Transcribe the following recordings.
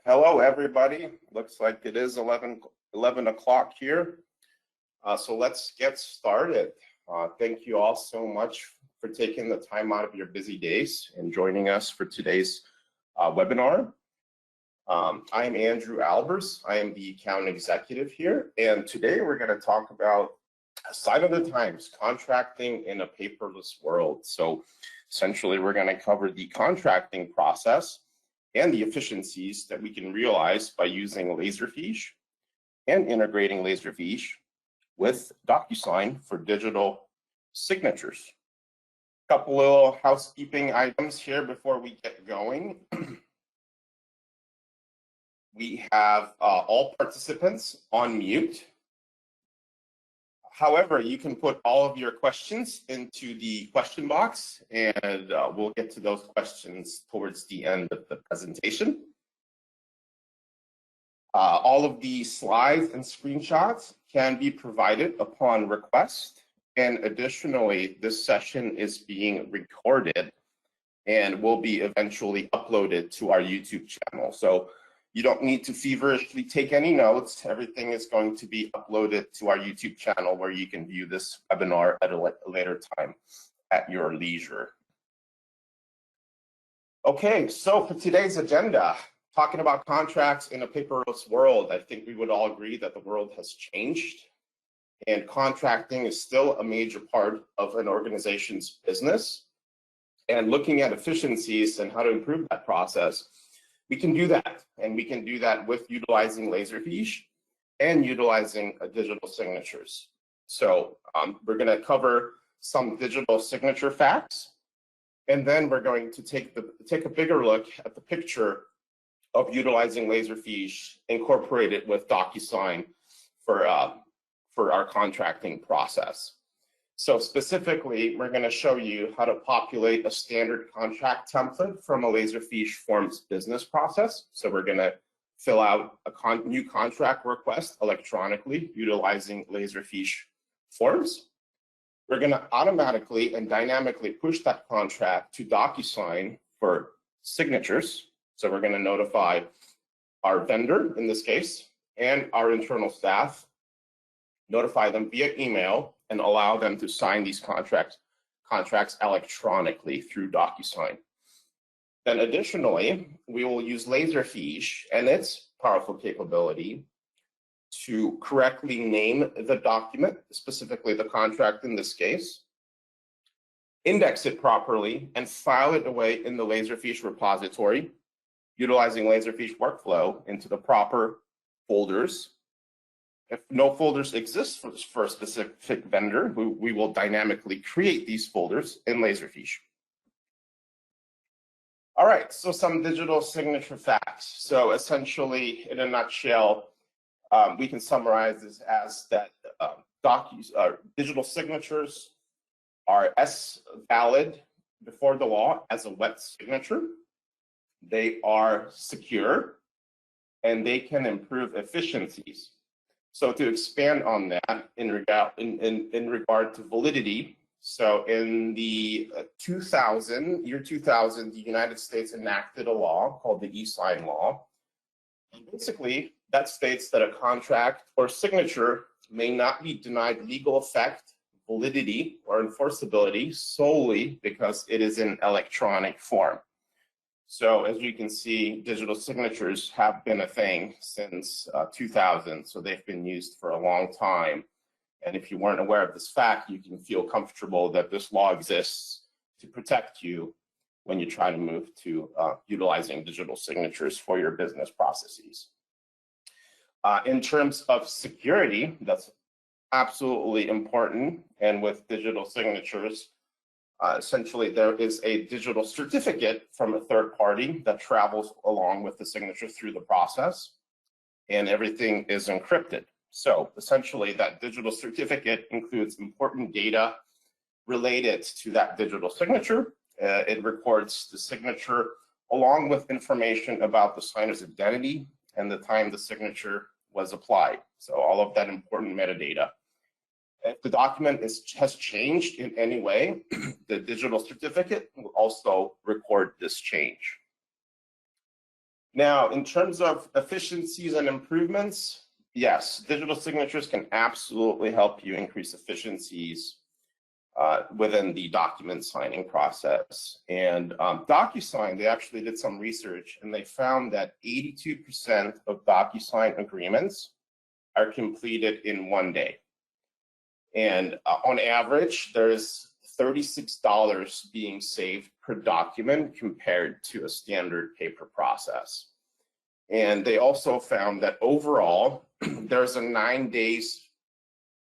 Hello, everybody. Looks like it is 11 o'clock here. So let's get started. Thank you all so much for taking the time out of your busy days and joining us for today's webinar. I am Andrew Albers. I am the account executive here. And today we're going to talk about a sign of the times, contracting in a paperless world. So essentially, we're going to cover the contracting process and the efficiencies that we can realize by using Laserfiche and integrating Laserfiche with Docusign for digital signatures. A couple little housekeeping items here before we get going. We have all participants on mute. However, you can put all of your questions into the question box, and we'll get to those questions towards the end of the presentation. All of the slides and screenshots can be provided upon request. And additionally, this session is being recorded and will be eventually uploaded to our YouTube channel. So you don't need to feverishly take any notes. Everything is going to be uploaded to our YouTube channel where you can view this webinar at a later time at your leisure. Okay, so for today's agenda, talking about contracts in a paperless world, I think we would all agree that the world has changed and contracting is still a major part of an organization's business. And looking at efficiencies and how to improve that process, we can do that, and we can do that with utilizing Laserfiche and utilizing digital signatures. So we're going to cover some digital signature facts, and then we're going to take a bigger look at the picture of utilizing Laserfiche incorporated with Docusign for our contracting process. So specifically, we're going to show you how to populate a standard contract template from a Laserfiche Forms business process. So we're going to fill out a new contract request electronically utilizing Laserfiche Forms. We're going to automatically and dynamically push that contract to Docusign for signatures. So we're going to notify our vendor, in this case, and our internal staff, notify them via email, and allow them to sign these contracts electronically through Docusign. Then additionally, we will use Laserfiche and its powerful capability to correctly name the document, specifically the contract in this case, index it properly, and file it away in the Laserfiche repository, utilizing Laserfiche workflow into the proper folders. If no folders exist for a specific vendor, we will dynamically create these folders in Laserfiche. All right, so some digital signature facts. So essentially, in a nutshell, we can summarize this as that digital signatures are as valid before the law as a wet signature. They are secure, and they can improve efficiencies. So to expand on that in regard to validity, so in the year 2000, the United States enacted a law called the e-sign law. And basically, that states that a contract or signature may not be denied legal effect, validity, or enforceability solely because it is in electronic form. So as you can see, digital signatures have been a thing since 2000, so they've been used for a long time. And if you weren't aware of this fact, you can feel comfortable that this law exists to protect you when you try to move to utilizing digital signatures for your business processes. In terms of security, that's absolutely important. And with digital signatures, essentially, there is a digital certificate from a third party that travels along with the signature through the process, and everything is encrypted. So essentially, that digital certificate includes important data related to that digital signature. It records the signature along with information about the signer's identity and the time the signature was applied. So all of that important metadata. If the document has changed in any way, the digital certificate will also record this change. Now, in terms of efficiencies and improvements, yes, digital signatures can absolutely help you increase efficiencies within the document signing process. And Docusign, they actually did some research and they found that 82% of Docusign agreements are completed in 1 day. And on average, there's $36 being saved per document compared to a standard paper process. And they also found that overall, there's a 9 days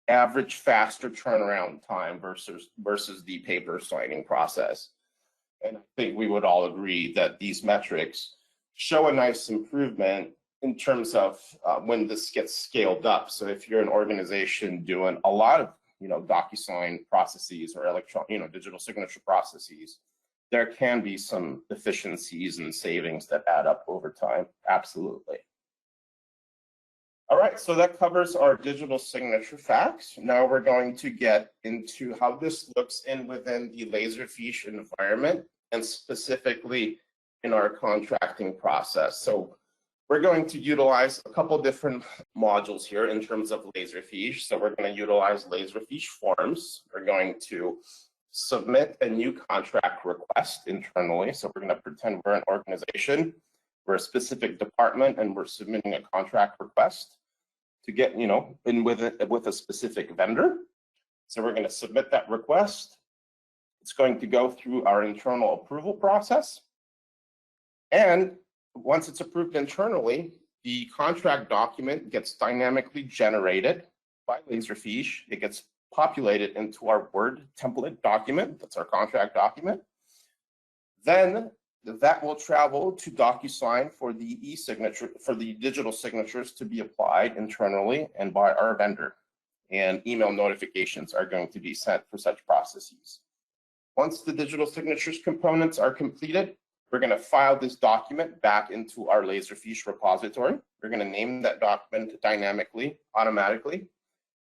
average faster turnaround time versus the paper signing process. And I think we would all agree that these metrics show a nice improvement in terms of when this gets scaled up. So if you're an organization doing a lot of Docusign processes or digital signature processes, there can be some efficiencies and savings that add up over time. Absolutely. All right, so that covers our digital signature facts. Now we're going to get into how this looks within the Laserfiche environment and specifically in our contracting process. So we're going to utilize a couple different modules here in terms of Laserfiche. So we're going to utilize Laserfiche Forms. We're going to submit a new contract request internally. So we're going to pretend we're an organization, we're a specific department, and we're submitting a contract request to get, in with a specific vendor. So we're going to submit that request. It's going to go through our internal approval process. And once it's approved internally, the contract document gets dynamically generated by Laserfiche. It gets populated into our Word template document. That's our contract document. Then that will travel to Docusign for the e-signature, for the digital signatures to be applied internally and by our vendor. And email notifications are going to be sent for such processes. Once the digital signatures components are completed, we're going to file this document back into our Laserfiche repository. We're going to name that document dynamically, automatically.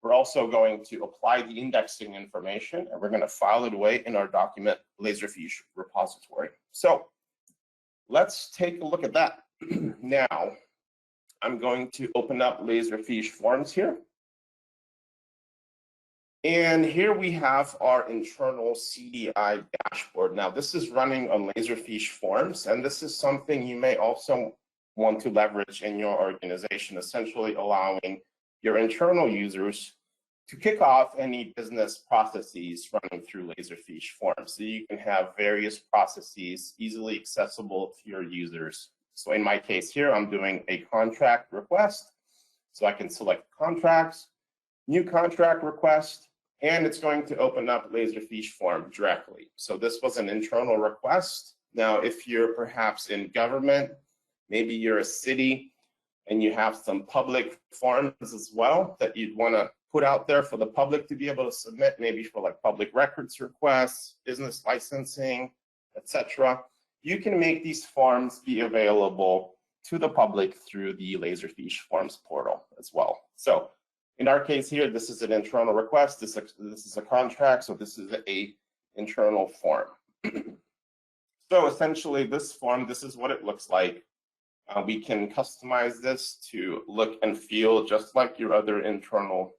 We're also going to apply the indexing information, and we're going to file it away in our document Laserfiche repository. So let's take a look at that. Now, I'm going to open up Laserfiche Forms here. And here we have our internal CDI dashboard. Now, this is running on Laserfiche Forms, and this is something you may also want to leverage in your organization, essentially allowing your internal users to kick off any business processes running through Laserfiche Forms. So you can have various processes easily accessible to your users. So in my case here, I'm doing a contract request. So I can select contracts, new contract request, and it's going to open up Laserfiche Form directly. So this was an internal request. Now, if you're perhaps in government, maybe you're a city and you have some public forms as well that you'd want to put out there for the public to be able to submit, maybe for like public records requests, business licensing, etc. You can make these forms be available to the public through the Laserfiche Forms portal as well. So in our case here, this is an internal request. This is a contract, so this is a internal form. So essentially, this form, this is what it looks like. We can customize this to look and feel just like your other internal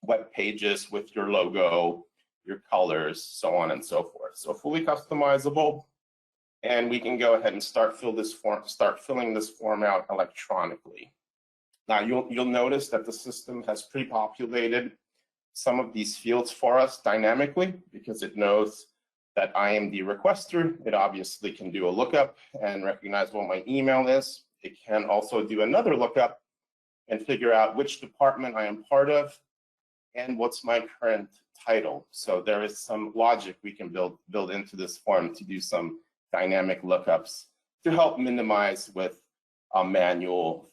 web pages with your logo, your colors, so on and so forth. So fully customizable, and we can go ahead and start filling this form out electronically. Now you'll notice that the system has pre-populated some of these fields for us dynamically because it knows that I am the requester. It obviously can do a lookup and recognize what my email is. It can also do another lookup and figure out which department I am part of and what's my current title. So there is some logic we can build into this form to do some dynamic lookups to help minimize with a manual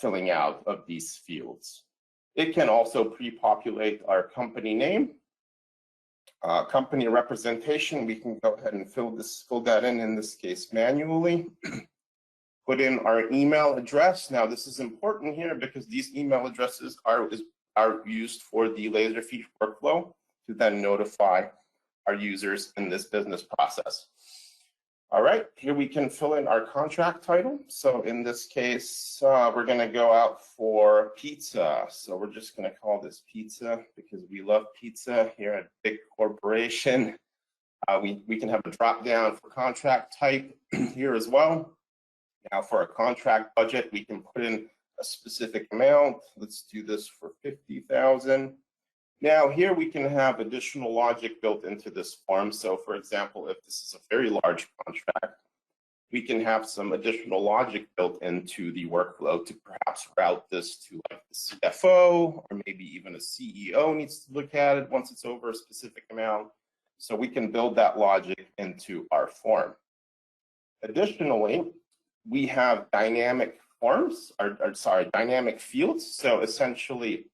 filling out of these fields. It can also pre-populate our company name, company representation. We can go ahead and fill that in this case manually. Put in our email address. Now this is important here because these email addresses are used for the Laserfiche workflow to then notify our users in this business process. All right, here we can fill in our contract title. So in this case, we're going to go out for pizza. So we're just going to call this pizza because we love pizza here at Big Corporation. We can have a drop down for contract type here as well. Now for a contract budget, we can put in a specific amount. Let's do this for 50,000. Now here we can have additional logic built into this form. So for example, if this is a very large contract, we can have some additional logic built into the workflow to perhaps route this to like the CFO, or maybe even a CEO needs to look at it once it's over a specific amount. So we can build that logic into our form. Additionally, we have dynamic forms, dynamic fields. So essentially,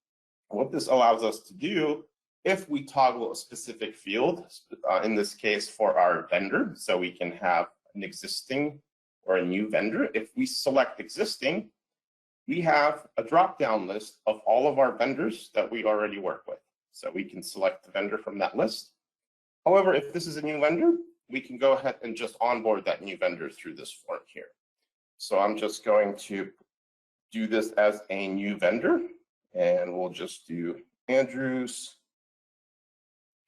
what this allows us to do, if we toggle a specific field, in this case for our vendor, so we can have an existing or a new vendor. If we select existing, we have a drop-down list of all of our vendors that we already work with. So we can select the vendor from that list. However, if this is a new vendor, we can go ahead and just onboard that new vendor through this form here. So I'm just going to do this as a new vendor. And we'll just do Andrew's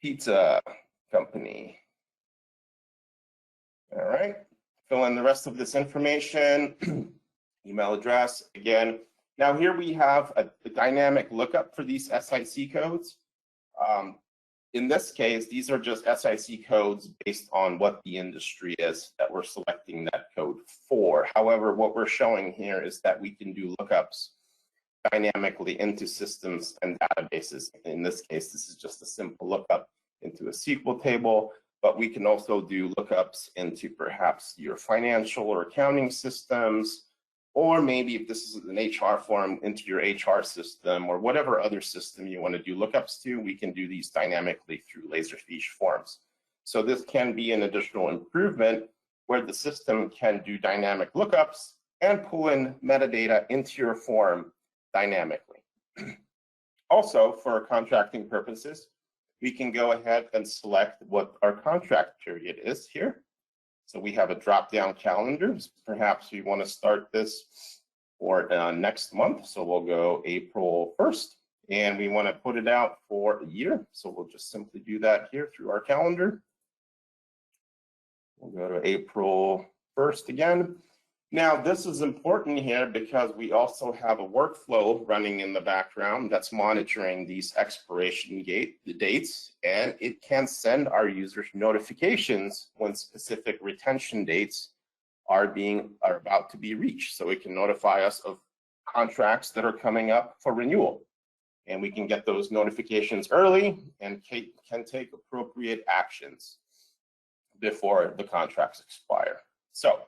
Pizza Company. All right, fill in the rest of this information, email address again. Now here we have a dynamic lookup for these SIC codes. In this case, these are just SIC codes based on what the industry is that we're selecting that code for. However, what we're showing here is that we can do lookups dynamically into systems and databases. In this case, this is just a simple lookup into a SQL table, but we can also do lookups into perhaps your financial or accounting systems, or maybe if this is an HR form, into your HR system, or whatever other system you want to do lookups to, we can do these dynamically through Laserfiche Forms. So this can be an additional improvement where the system can do dynamic lookups and pull in metadata into your form dynamically. Also, for contracting purposes, we can go ahead and select what our contract period is here. So we have a drop-down calendar. Perhaps we want to start this for next month. So we'll go April 1st, and we want to put it out for a year. So we'll just simply do that here through our calendar. We'll go to April 1st again. Now, this is important here because we also have a workflow running in the background that's monitoring these expiration dates, and it can send our users notifications when specific retention dates are about to be reached. So it can notify us of contracts that are coming up for renewal, and we can get those notifications early and can take appropriate actions before the contracts expire. So,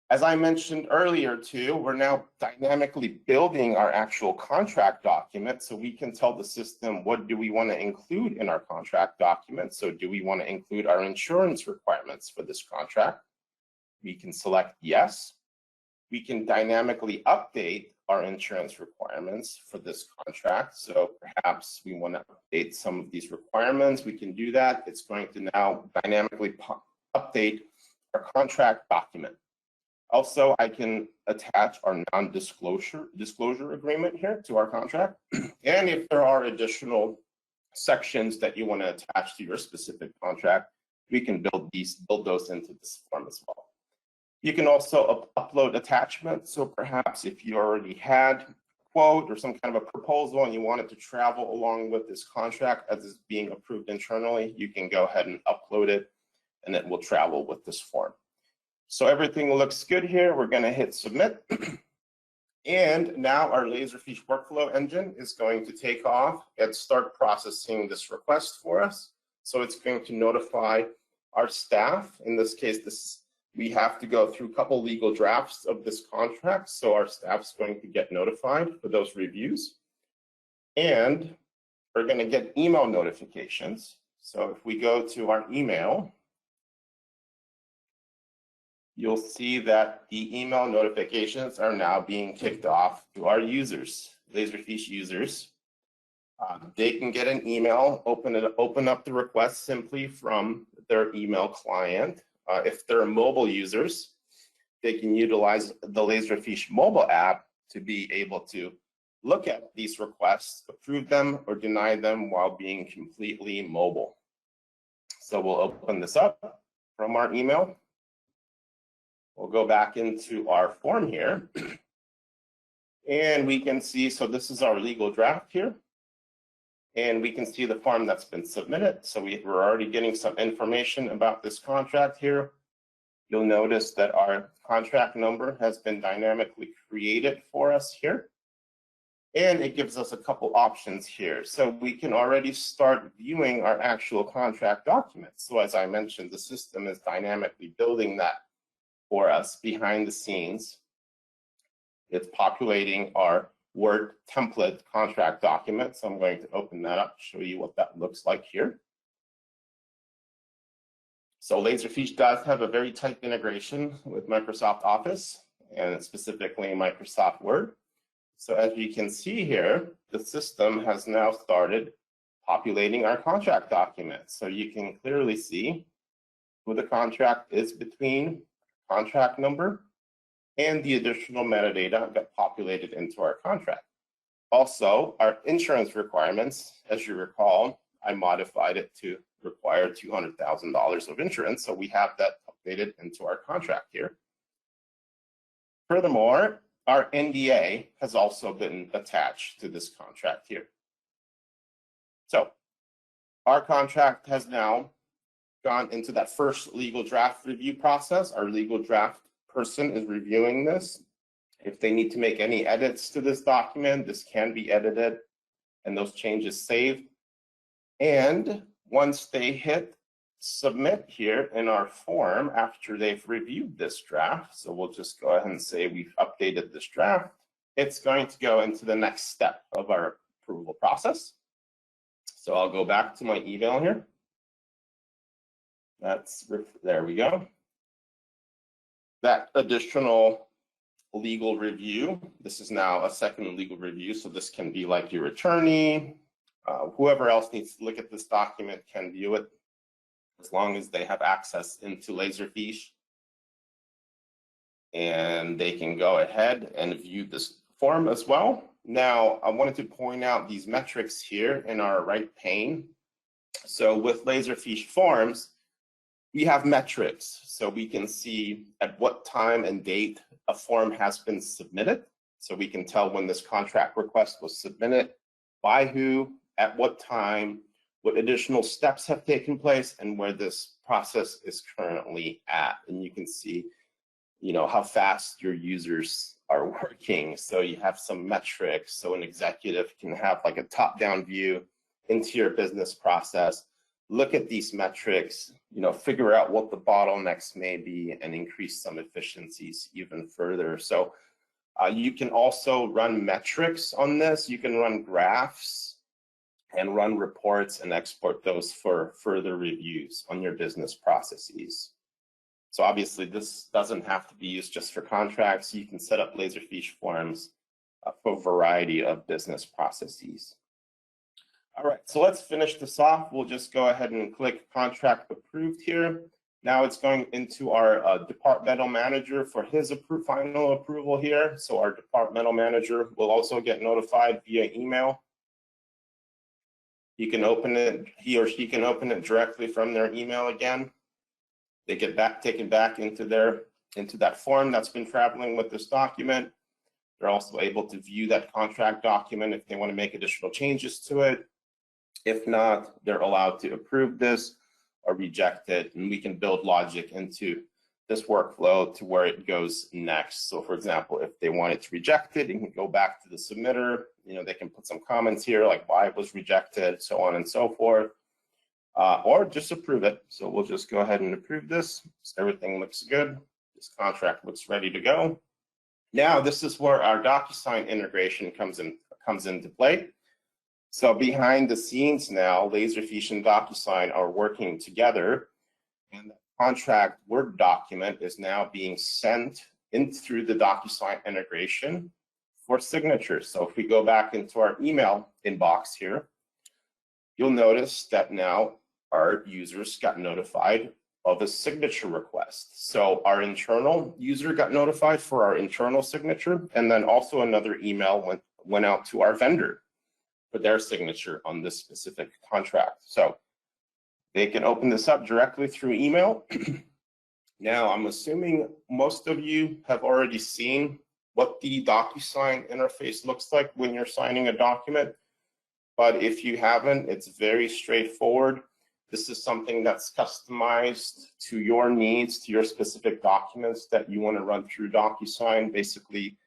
as I mentioned earlier too, we're now dynamically building our actual contract document, so we can tell the system what do we want to include in our contract document. So do we want to include our insurance requirements for this contract? We can select yes. We can dynamically update our insurance requirements for this contract. So perhaps we want to update some of these requirements. We can do that. It's going to now dynamically update our contract document. Also, I can attach our non-disclosure agreement here to our contract. And if there are additional sections that you want to attach to your specific contract, we can build those into this form as well. You can also upload attachments. So perhaps if you already had a quote or some kind of a proposal and you want it to travel along with this contract as it's being approved internally, you can go ahead and upload it, and it will travel with this form. So everything looks good here. We're going to hit submit. And now our Laserfiche workflow engine is going to take off and start processing this request for us. So it's going to notify our staff. In this case, we have to go through a couple legal drafts of this contract. So our staff's going to get notified for those reviews. And we're going to get email notifications. So if we go to our email, you'll see that the email notifications are now being kicked off to our users, Laserfiche users. They can get an email, open up the request simply from their email client. If they're mobile users, they can utilize the Laserfiche mobile app to be able to look at these requests, approve them or deny them while being completely mobile. So we'll open this up from our email. We'll go back into our form here. And we can see, so this is our legal draft here. And we can see the form that's been submitted. So we're already getting some information about this contract here. You'll notice that our contract number has been dynamically created for us here. And it gives us a couple options here. So we can already start viewing our actual contract documents. So as I mentioned, the system is dynamically building that for us behind the scenes. It's populating our Word template contract document. So I'm going to open that up, show you what that looks like here. So Laserfiche does have a very tight integration with Microsoft Office and specifically Microsoft Word. So as you can see here, the system has now started populating our contract document. So you can clearly see who the contract is between, contract number, and the additional metadata got populated into our contract. Also, our insurance requirements, as you recall, I modified it to require $200,000 of insurance. So we have that updated into our contract here. Furthermore, our NDA has also been attached to this contract here. So our contract has now gone into that first legal draft review process. Our legal draft person is reviewing this. If they need to make any edits to this document, this can be edited and those changes saved. And once they hit submit here in our form after they've reviewed this draft, so we'll just go ahead and say we've updated this draft, it's going to go into the next step of our approval process. So I'll go back to my email here. There we go. That additional legal review, this is now a second legal review, so this can be like your attorney, whoever else needs to look at this document can view it as long as they have access into Laserfiche. And they can go ahead and view this form as well. Now, I wanted to point out these metrics here in our right pane. So with Laserfiche Forms, we have metrics. So we can see at what time and date a form has been submitted. So we can tell when this contract request was submitted, by who, at what time, what additional steps have taken place, and where this process is currently at. And you can see, how fast your users are working. So you have some metrics. So an executive can have like a top-down view into your business process, look at these metrics, figure out what the bottlenecks may be and increase some efficiencies even further. So you can also run metrics on this. You can run graphs and run reports and export those for further reviews on your business processes. So obviously this doesn't have to be used just for contracts. You can set up Laserfiche Forms for a variety of business processes. All right, so let's finish this off. We'll just go ahead and click contract approved here. Now it's going into our departmental manager for his final approval here. So our departmental manager will also get notified via email. He can open it, he or she can open it directly from their email again. They get taken back into that form that's been traveling with this document. They're also able to view that contract document if they want to make additional changes to it. If not, they're allowed to approve this or reject it, and we can build logic into this workflow to where it goes next. So for example, if they wanted to reject it, you can go back to the submitter, they can put some comments here like why it was rejected, so on and so forth, or just approve it. So we'll just go ahead and approve this. So everything looks good. This contract looks ready to go. Now this is where our Docusign integration comes into play. So behind the scenes now, Laserfiche and Docusign are working together, and the contract Word document is now being sent in through the Docusign integration for signatures. So if we go back into our email inbox here, you'll notice that now our users got notified of a signature request. So our internal user got notified for our internal signature, and then also another email went out to our vendor for their signature on this specific contract. So they can open this up directly through email. Now, I'm assuming most of you have already seen what the Docusign interface looks like when you're signing a document. But if you haven't, it's very straightforward. This is something that's customized to your needs, to your specific documents that you want to run through Docusign, basically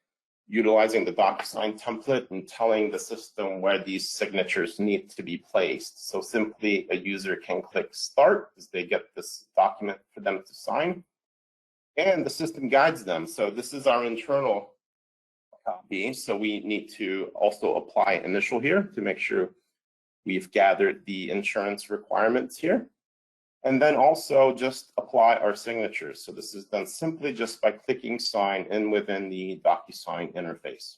utilizing the Docusign template and telling the system where these signatures need to be placed. So simply a user can click start as they get this document for them to sign, and the system guides them. So this is our internal copy. So we need to also apply initial here to make sure we've gathered the insurance requirements here. And then also just apply our signatures. So this is done simply just by clicking sign in within the Docusign interface.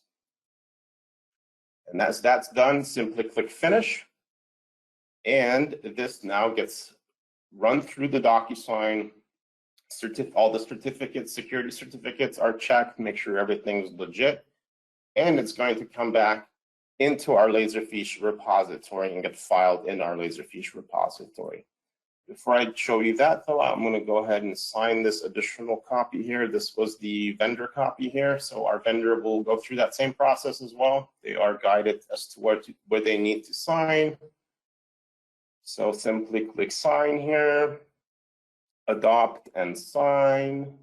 And as that's done, simply click finish. And this now gets run through the Docusign. All the certificates, security certificates are checked, make sure everything's legit. And it's going to come back into our Laserfiche repository and get filed in our Laserfiche repository. Before I show you that, though, I'm going to go ahead and sign this additional copy here. This was the vendor copy here, so our vendor will go through that same process as well. They are guided as to where they need to sign. So simply click sign here, adopt and sign,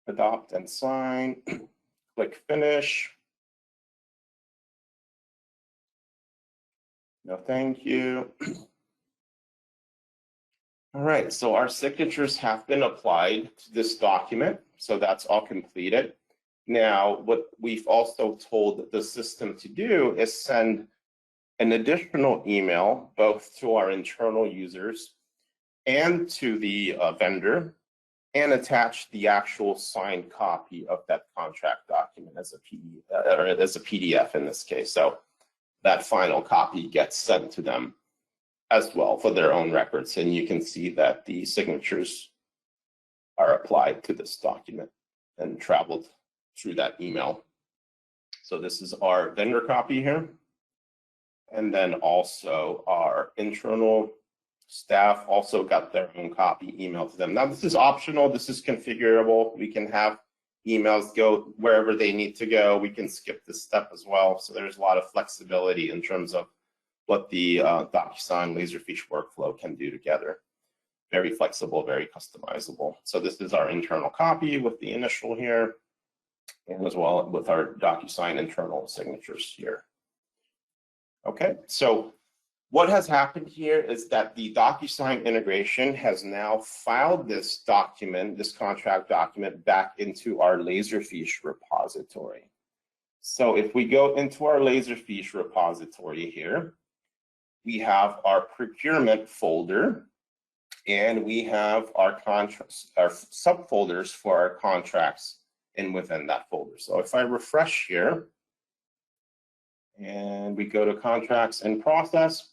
adopt and sign, click finish. No, thank you. All right, so our signatures have been applied to this document, so that's all completed. Now, what we've also told the system to do is send an additional email both to our internal users and to the vendor, and attach the actual signed copy of that contract document as a PDF in this case. So that final copy gets sent to them as well for their own records. And you can see that the signatures are applied to this document and traveled through that email. So this is our vendor copy here. And then also our internal staff also got their own copy emailed to them. Now this is optional, this is configurable. We can have emails go wherever they need to go. We can skip this step as well. So there's a lot of flexibility in terms of what the Docusign Laserfiche workflow can do together. Very flexible, very customizable. So this is our internal copy with the initial here, and as well with our Docusign internal signatures here. Okay, so what has happened here is that the Docusign integration has now filed this document, this contract document, back into our Laserfiche repository. So if we go into our Laserfiche repository here, we have our procurement folder, and we have our contracts, our subfolders for our contracts within that folder. So if I refresh here, and we go to contracts in process,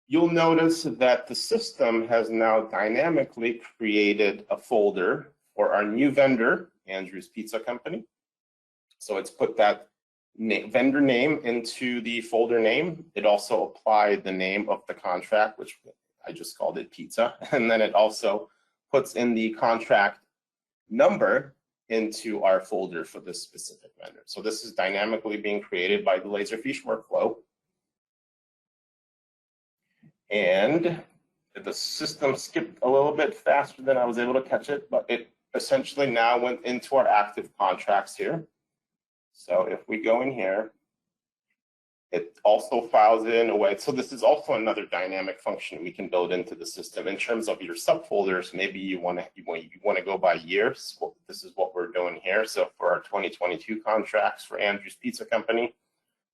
you'll notice that the system has now dynamically created a folder for our new vendor, Andrew's Pizza Company. So it's put that vendor name into the folder name. It also applied the name of the contract, which I just called it pizza. And then it also puts in the contract number into our folder for this specific vendor. So this is dynamically being created by the Laserfiche workflow. And the system skipped a little bit faster than I was able to catch it, but it essentially now went into our active contracts here. So if we go in here, it also files it in a way. So this is also another dynamic function we can build into the system in terms of your subfolders. Maybe you want to go by years. Well, this is what we're doing here. So for our 2022 contracts for Andrew's Pizza Company,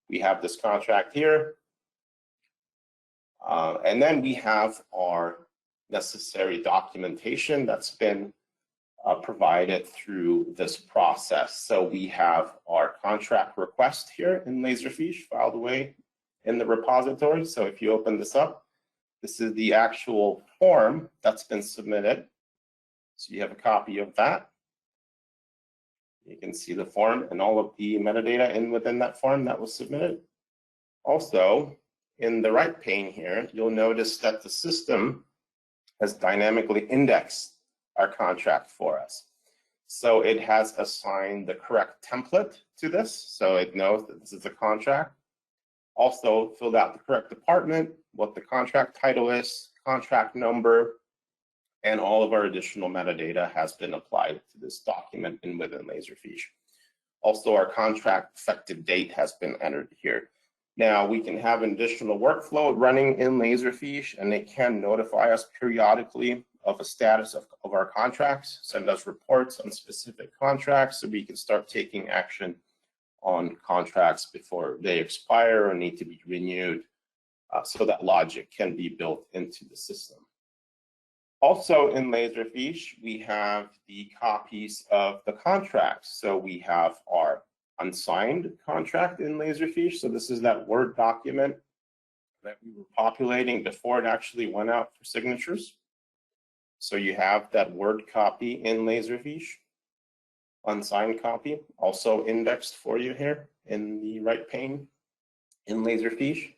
we have this contract here. And then we have our necessary documentation that's been provided through this process. So we have our contract request here in Laserfiche filed away in the repository. So if you open this up, This is the actual form that's been submitted. So you have a copy of that. You can see the form and all of the metadata within that form that was submitted. Also, in the right pane here, you'll notice that the system has dynamically indexed our contract for us. So it has assigned the correct template to this, so it knows that this is a contract. Also filled out the correct department, what the contract title is, contract number, and all of our additional metadata has been applied to this document and within Laserfiche. Also, our contract effective date has been entered here. Now, we can have an additional workflow running in Laserfiche, and it can notify us periodically of a status of our contracts, send us reports on specific contracts so we can start taking action on contracts before they expire or need to be renewed, so that logic can be built into the system. Also in Laserfiche, we have the copies of the contracts. So we have our unsigned contract in Laserfiche. So this is that Word document that we were populating before it actually went out for signatures. So you have that Word copy in Laserfiche, unsigned copy, also indexed for you here in the right pane in Laserfiche.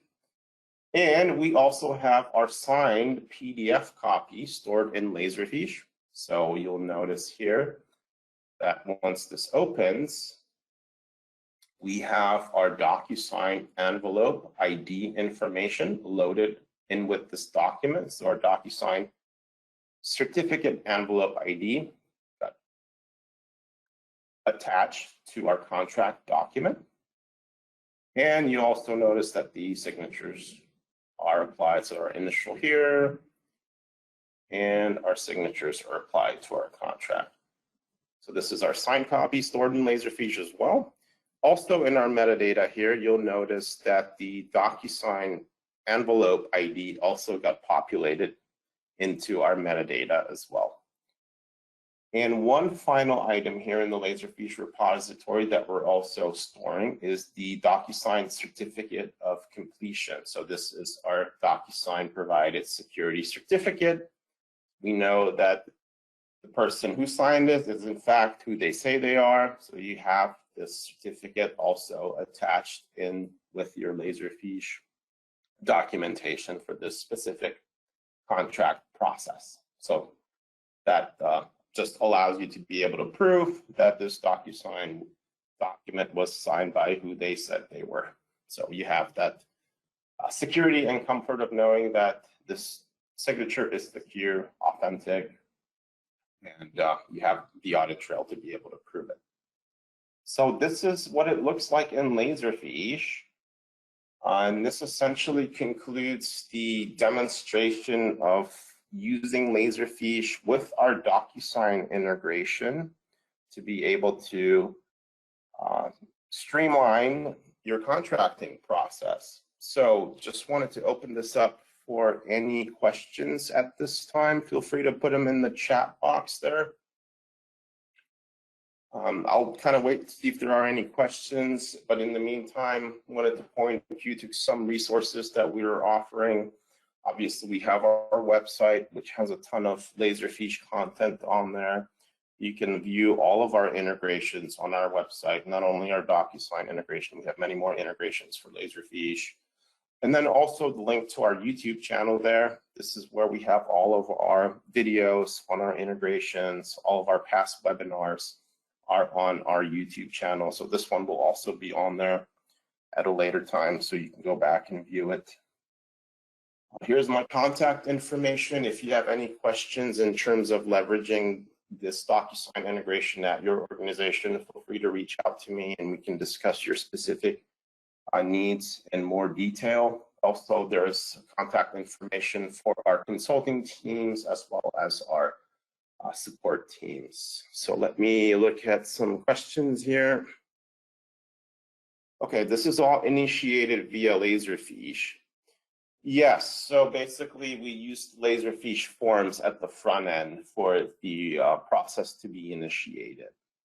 And we also have our signed PDF copy stored in Laserfiche. So you'll notice here that once this opens, we have our Docusign envelope ID information loaded in with this document. So our Docusign certificate envelope ID got attached to our contract document. And you also notice that the signatures are applied. So our initial here and our signatures are applied to our contract. So this is our signed copy stored in Laserfiche as well. Also in our metadata here, you'll notice that the Docusign envelope ID also got populated into our metadata as well. And one final item here in the Laserfiche repository that we're also storing is the Docusign certificate of completion. So this is our Docusign provided security certificate. We know that the person who signed it is in fact who they say they are. So you have this certificate also attached in with your Laserfiche documentation for this specific contract process. So that just allows you to be able to prove that this Docusign document was signed by who they said they were. So you have that security and comfort of knowing that this signature is secure, authentic, and you have the audit trail to be able to prove it. So this is what it looks like in Laserfiche. And this essentially concludes the demonstration of using Laserfiche with our Docusign integration to be able to streamline your contracting process. So just wanted to open this up for any questions at this time. Feel free to put them in the chat box there. I'll kind of wait to see if there are any questions, but in the meantime, I wanted to point you to some resources that we are offering. Obviously, we have our website, which has a ton of Laserfiche content on there. You can view all of our integrations on our website, not only our Docusign integration, we have many more integrations for Laserfiche. And then also the link to our YouTube channel there. This is where we have all of our videos on our integrations, all of our past webinars are on our YouTube channel. So this one will also be on there at a later time, so you can go back and view it. Here's my contact information. If you have any questions in terms of leveraging this Docusign integration at your organization, feel free to reach out to me and we can discuss your specific needs in more detail. Also, there's contact information for our consulting teams as well as our support teams. So let me look at some questions here. Okay, this is all initiated via Laserfiche. Yes, so basically we used Laserfiche Forms at the front end for the process to be initiated.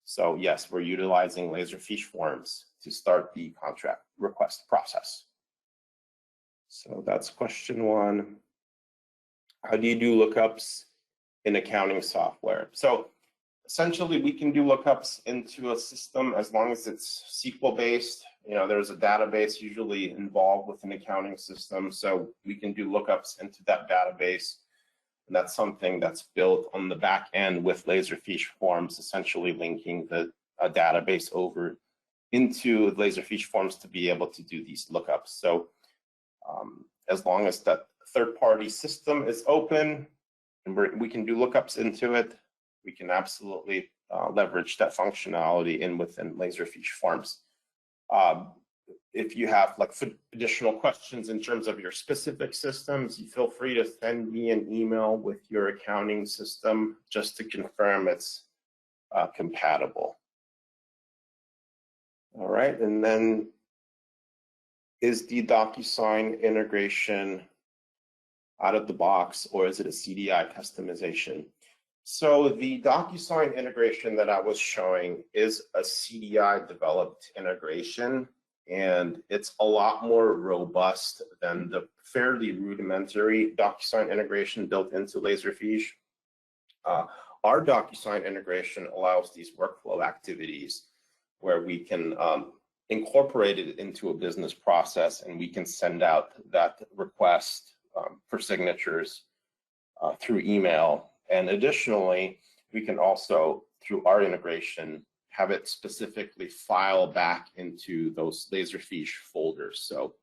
So yes, we're utilizing Laserfiche Forms to start the contract request process. So that's question one. How do you do lookups in accounting software? So essentially, we can do lookups into a system as long as it's SQL based. You know, there's a database usually involved with an accounting system, so we can do lookups into that database. And that's something that's built on the back end with Laserfiche Forms, essentially linking the database over into Laserfiche Forms to be able to do these lookups. So as long as that third-party system is open and we can do lookups into it, we can absolutely leverage that functionality within Laserfiche Forms. If you have like additional questions in terms of your specific systems, you feel free to send me an email with your accounting system just to confirm it's compatible. All right, and then is the Docusign integration out of the box, or is it a CDI customization? So the Docusign integration that I was showing is a CDI developed integration, and it's a lot more robust than the fairly rudimentary Docusign integration built into Laserfiche. Our Docusign integration allows these workflow activities where we can incorporate it into a business process, and we can send out that request for signatures through email. And additionally, we can also, through our integration, have it specifically file back into those Laserfiche folders. So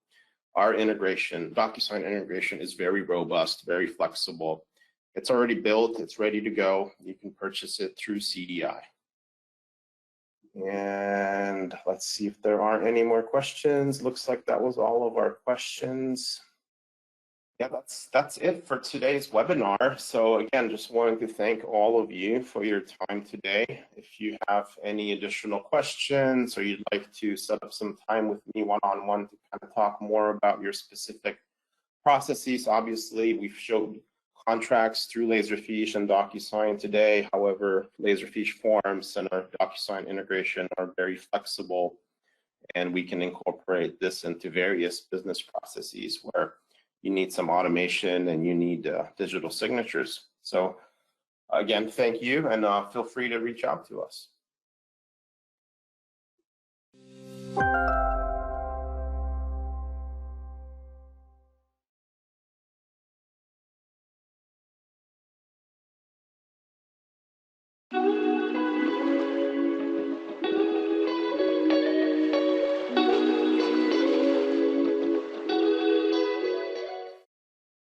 our integration, Docusign integration, is very robust, very flexible. It's already built, it's ready to go. You can purchase it through CDI. And let's see if there are any more questions. Looks like that was all of our questions. Yeah, that's it for today's webinar. So again, just wanted to thank all of you for your time today. If you have any additional questions or you'd like to set up some time with me one-on-one to kind of talk more about your specific processes, obviously we've showed contracts through Laserfiche and Docusign today. However, Laserfiche Forms and our Docusign integration are very flexible, and we can incorporate this into various business processes where you need some automation and you need digital signatures. So again, thank you, and feel free to reach out to us.